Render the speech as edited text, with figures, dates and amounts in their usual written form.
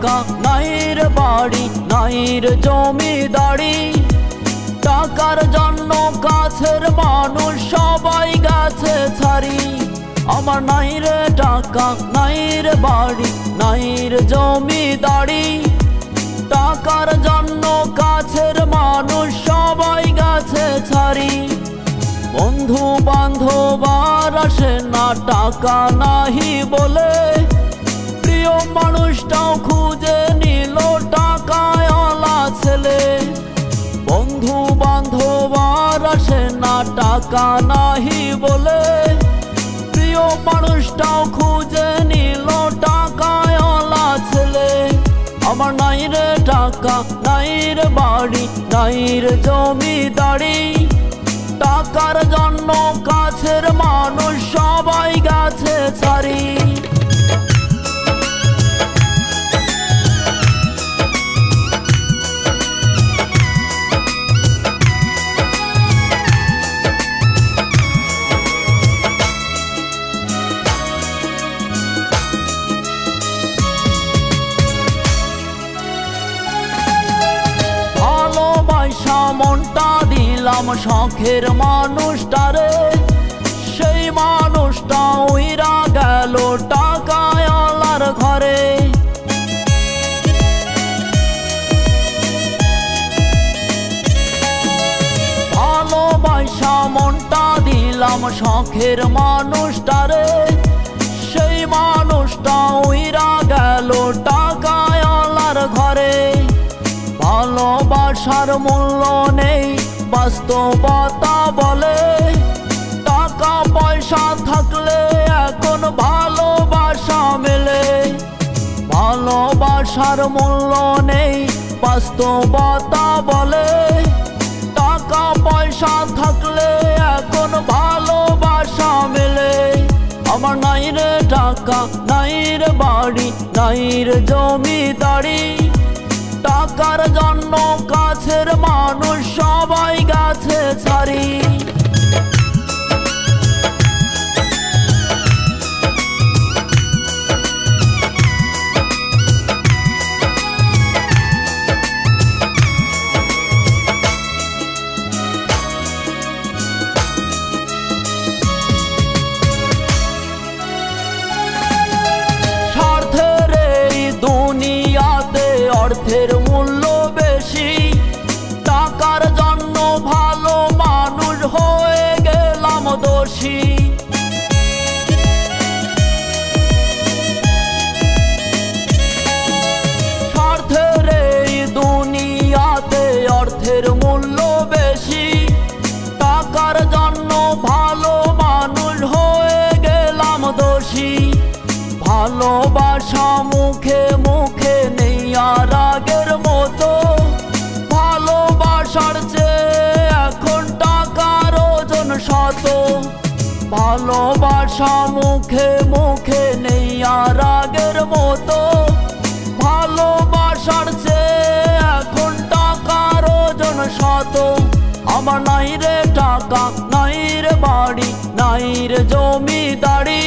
টাকা নাই রে বাড়ি নাই রে জমিদারি, টাকার জন্য কাছের মানুষ সবাই গেছে ছাড়ি। আমার নাই রে টাকা নাই রে বাড়ি নাই রে জমিদারি, টাকার জন্য কাছের মানুষ সবাই গেছে ছাড়ি। বন্ধু বান্ধব আর আসে না টাকা নাহি বলে, প্রিয় মানুষটাও খুঁজে নিল টাকাওয়ালা ছেলে। বন্ধু বান্ধব আর আসে না টাকা নাহি বলে, প্রিয় মানুষটাও খুঁজে নিল টাকাওয়ালা ছেলে। আমার নাই রে টাকা নাই রে বাড়ি নাই রে জমিদারি, টাকার জন্য কাছের মানুষ সবাই গেছে ছাড়ি। মনটা দিলাম শখের মানুষটারে, সেই মানুষটা উইরা গেল টাকাওয়ালার ঘরে। ভালোবাসা মনটা দিলাম শখের মানুষটারে, সেই মানুষটা উইরা গেল টাকাওয়ালার ঘরে। ভালোবাসার মূল্য নেই বাস্তবতা বলে, টাকা পয়সা থাকলে এখন ভালোবাসা মেলে। ভালোবাসার মূল্য নেই বাস্তবতা বলে, টাকা পয়সা থাকলে এখন ভালোবাসা মেলে। আমার নাই রে টাকা নাই রে বাড়ি নাই রে জমিদারি, টাকার জন্য কাছের মানুষ সবাই গেছে ছাড়ি। স্বার্থের এই দুনিয়াতে অর্থের মূল্য বেশি, টাকার জন্য ভালো মানুষ হয়ে গেলাম দোষী। স্বার্থের এই দুনিয়াতে অর্থের মূল্য বেশি, টাকার জন্য ভালো মানুষ হয়ে গেলাম দোষী। ভালোবাসা মুখে মুখে নেই আর আগের মতো, ভালোবাসার চেয়ে এখন টাকার ওজন শত। ভালোবাসা মুখে মুখে নেই আর আগের মতো, ভালোবাসার চেয়ে এখন টাকার ওজন শত। আমার নাই রে টাকা নাই রে বাড়ি নাই রে জমিদারি,